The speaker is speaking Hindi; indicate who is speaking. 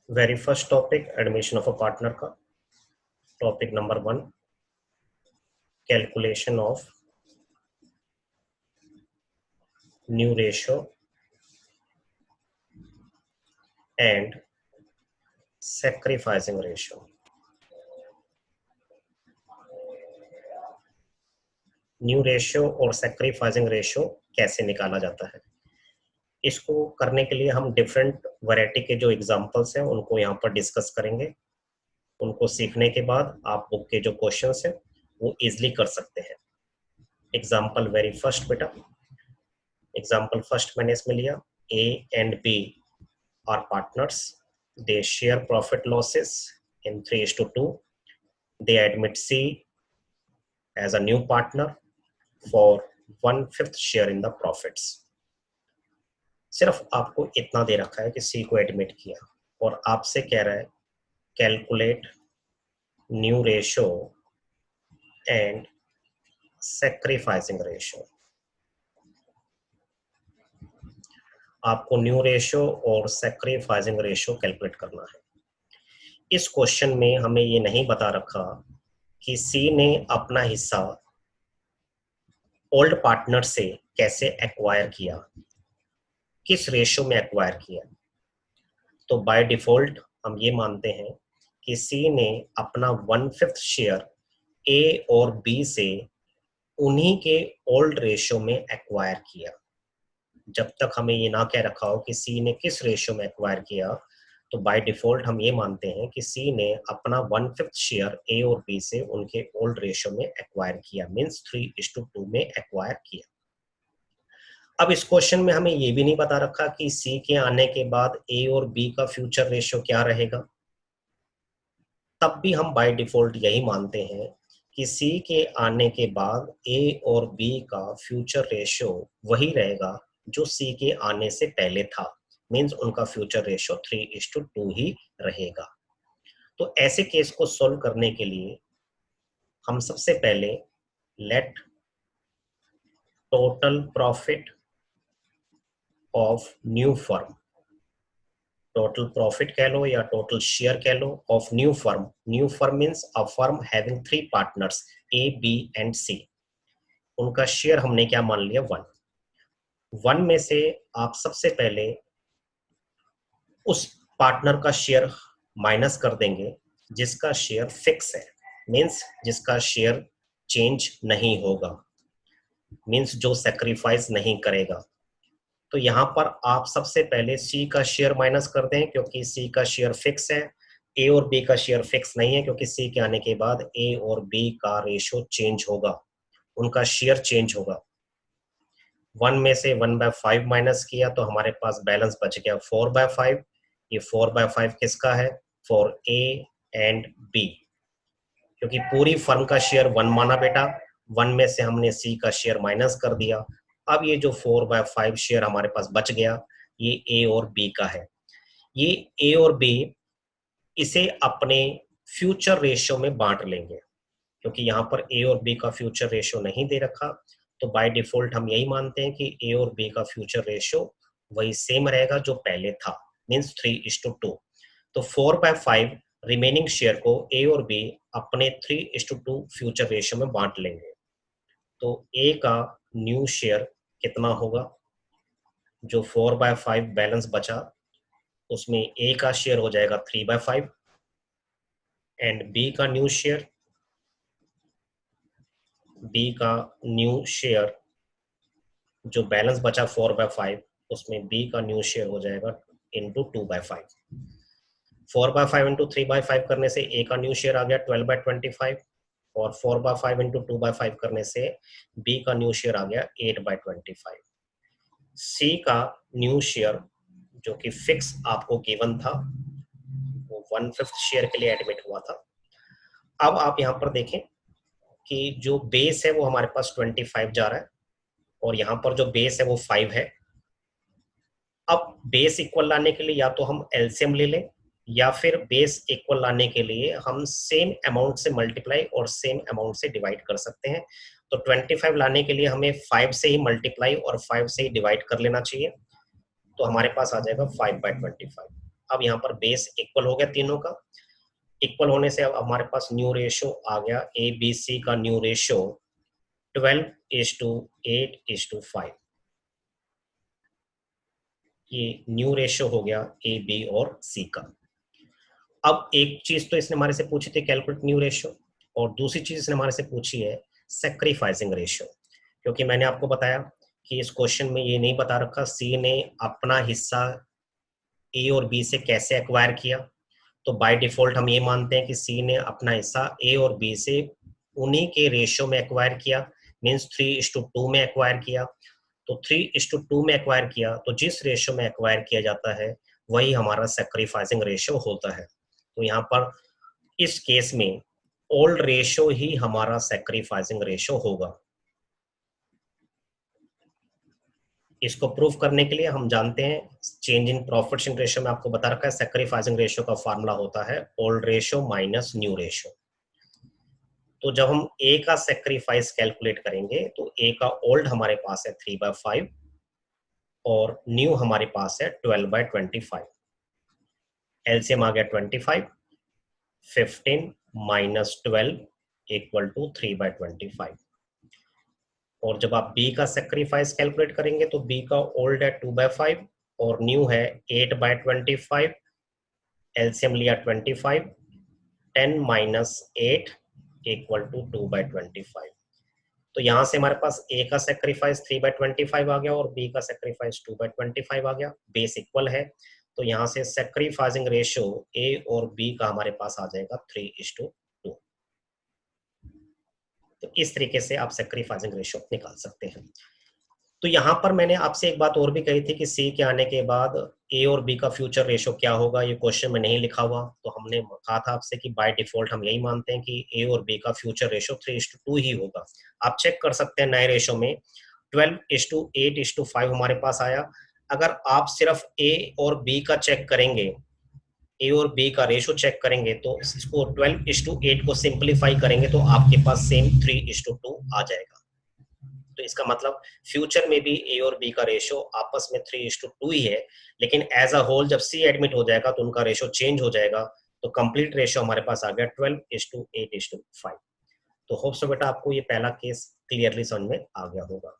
Speaker 1: Very first topic admission of a partner का topic number 1 calculation of new ratio and sacrificing ratio. New ratio और सैक्रिफाइसिंग रेशियो कैसे निकाला जाता है, इसको करने के लिए हम डिफरेंट वैरायटी के जो एग्जांपल्स हैं उनको यहाँ पर डिस्कस करेंगे। उनको सीखने के बाद आप बुक के जो क्वेश्चंस हैं वो इजीली कर सकते हैं। एग्जांपल वेरी फर्स्ट बेटा, एग्जांपल फर्स्ट मैंने इसमें लिया, A and B are partners, they share profit losses in 3:2. They admit C as a new partner for 1/5 share in the profits. सिर्फ आपको इतना दे रखा है कि C को एडमिट किया और आपसे कह रहा है calculate new ratio and sacrificing ratio. आपको न्यू रेशियो और सैक्रिफाइसिंग रेशियो कैलकुलेट करना है। इस क्वेश्चन में हमें ये नहीं बता रखा कि सी ने अपना हिस्सा ओल्ड पार्टनर से कैसे एक्वायर किया, किस रेशियो में एक्वायर किया। तो बाय डिफॉल्ट हम ये मानते हैं कि सी ने अपना 1/5 शेयर ए और बी से उन्हीं के ओल्ड रेशियो में एक्वायर किया। जब तक हमें ये ना कह रखा हो कि सी ने किस रेशियो में एक्वायर किया, तो बाय डिफॉल्ट हम ये मानते हैं कि सी ने अपना 1/5 शेयर ए और बी से उनके ओल्ड रेशियो में एक्वायर किया, मींस 3:2 में एक्वायर किया। अब इस क्वेश्चन में हमें ये भी नहीं बता रखा कि सी के आने के बाद ए और बी का फ्यूचर रेशियो क्या रहेगा। तब भी हम बाय डिफॉल्ट यही मानते हैं कि सी के आने के बाद ए और बी का फ्यूचर रेशियो वही रहेगा जो सी के आने से पहले था, मींस उनका फ्यूचर रेशियो 3:2 ही रहेगा। तो ऐसे केस को सॉल्व करने के लिए हम सबसे पहले let total profit of new firm, total profit कह लो या टोटल शेयर कह लो, of new firm. New firm means a firm having 3 partners A B and C. उनका शेयर हमने क्या मान लिया, 1 में से आप सबसे पहले उस पार्टनर का शेयर माइनस कर देंगे जिसका शेयर फिक्स है, मींस जिसका शेयर चेंज नहीं होगा, मींस जो सैक्रिफाइस नहीं करेगा। तो यहाँ पर आप सबसे पहले सी का शेयर माइनस कर दें क्योंकि सी का शेयर फिक्स है। ए और बी का शेयर फिक्स नहीं है क्योंकि सी के आने के बाद ए और बी का रेशियो चेंज होगा, उनका शेयर चेंज होगा। 1 में से 1/5 माइनस किया तो हमारे पास बैलेंस बच गया 4/5। ये 4/5 किसका है, फॉर ए एंड बी, क्योंकि पूरी फर्म का शेयर 1 माना बेटा। 1 में से हमने सी का शेयर माइनस कर दिया। अब ये जो 4/5 शेयर हमारे पास बच गया ये ए और बी का है। ये ए और बी इसे अपने फ्यूचर रेशियो में बांट लेंगे, क्योंकि यहाँ पर ए और बी का फ्यूचर रेशियो नहीं दे रखा। तो बाय डिफॉल्ट हम यही मानते हैं कि ए और बी का फ्यूचर रेशियो वही सेम रहेगा जो पहले था, मींस 3:2। तो 4/5 रिमेनिंग शेयर को ए और बी अपने 3:2 फ्यूचर रेशियो में बांट लेंगे। तो ए का न्यू शेयर कितना होगा, जो 4/5 बैलेंस बचा उसमें ए का शेयर हो जाएगा 3/5 एंड बी का न्यू शेयर जो बैलेंस बचा 4/5 उसमें बी का न्यू शेयर हो जाएगा इंटू 2/5। 4/5 इंटू 3/5 करने से ए का न्यू शेयर आ गया 12/25 और 4/5 इंटू 2/5 करने से बी का न्यू शेयर आ गया 8/25। सी का न्यू शेयर जो कि फिक्स आपको गिवन था वो 1/5 शेयर के लिए एडमिट हुआ था। अब आप यहाँ पर देखें कि जो बेस है वो हमारे पास 25 जा रहा है और यहाँ पर जो बेस है वो 5 है। अब बेस इक्वल लाने के लिए या तो हम एलसीएम ले लें या फिर बेस इक्वल लाने के लिए हम सेम अमाउंट से मल्टीप्लाई और सेम अमाउंट से डिवाइड कर सकते हैं। तो 25 लाने के लिए हमें 5 से ही मल्टीप्लाई और 5 से ही डिवाइड कर लेना चाहिए। तो हमारे पास आ जाएगा 5/25। अब यहाँ पर बेस इक्वल हो गया तीनों का। इक्वल होने से अब हमारे पास न्यू रेशो आ गया, ए बी सी का न्यू रेशो 12:8:5। ये न्यू रेशो हो गया ए बी और सी का। अब एक चीज तो इसने हमारे से पूछी थी कैलकुलेट न्यू रेशो, और दूसरी चीज इसने हमारे से पूछी है सैक्रिफाइसिंग रेशो। क्योंकि मैंने आपको बताया कि इस क्वेश्चन में ये नहीं बता रखा सी ने अपना हिस्सा ए और बी से कैसे एक्वायर किया। तो बाय डिफॉल्ट हम ये मानते हैं कि सी ने अपना हिस्सा ए और बी से उन्हीं के रेशियो में एक्वायर किया, मीन्स 3:2 में एक्वायर किया। तो 3:2 में एक्वायर किया तो जिस रेशियो में एक्वायर किया जाता है वही हमारा सैक्रिफाइसिंग रेशियो होता है। तो यहाँ पर इस केस में ओल्ड रेशियो ही हमारा सैक्रिफाइसिंग रेशियो होगा। इसको प्रूव करने के लिए हम जानते हैं change in profit in ratio में आपको बता रखा है सैक्रिफाइसिंग रेशियो का फार्मूला होता है old ratio minus new ratio. तो जब हम ए का सैक्रिफाइस कैलकुलेट करेंगे तो ए का ओल्ड हमारे पास है 3/5 और न्यू हमारे पास है 12/25। एलसीएम आ गया 25, 15 माइनस 12 इक्वल टू 3/25। और जब आप बी का सेक्रीफाइस कैलकुलेट करेंगे तो बी का ओल्ड है 2/5 और न्यू है 8/25। एलसीएम लिया 25, 10 माइनस 8 इक्वल टू 2/25। तो यहां से हमारे पास ए का सेक्रीफाइस 3/25 आ गया और बी का सेक्रीफाइस 2/25 आ गया, बेस इक्वल है। तो यहाँ से सेक्रीफाइसिंग रेशियो ए और बी का हमारे पास आ जाएगा 3:2। तो इस तरीके से आप सेक्रीफाइसिंग रेशियो निकाल सकते हैं। तो यहाँ पर मैंने आपसे एक बात और भी कही थी कि सी के आने के बाद ए और बी का फ्यूचर रेशियो क्या होगा, ये क्वेश्चन में नहीं लिखा हुआ। तो हमने कहा था आपसे कि बाय डिफॉल्ट हम यही मानते हैं कि ए और बी का फ्यूचर रेशियो 3:2 ही होगा। आप चेक कर सकते हैं नए रेशियो में 12:8:5 हमारे पास आया। अगर आप सिर्फ ए और बी का चेक करेंगे, ए और बी का रेशो चेक करेंगे तो इसको 12:8 को सिंप्लीफाई करेंगे तो आपके पास सेम 3:2 आ जाएगा। तो इसका मतलब फ्यूचर में भी ए और बी का रेशो आपस में 3:2 ही है, लेकिन एज अ होल जब सी एडमिट हो जाएगा तो उनका रेशो चेंज हो जाएगा। तो कंप्लीट रेशो हमारे पास आ गया 12:8:5। तो होप सो बेटा आपको ये पहला केस क्लियरली समझ में आ गया होगा।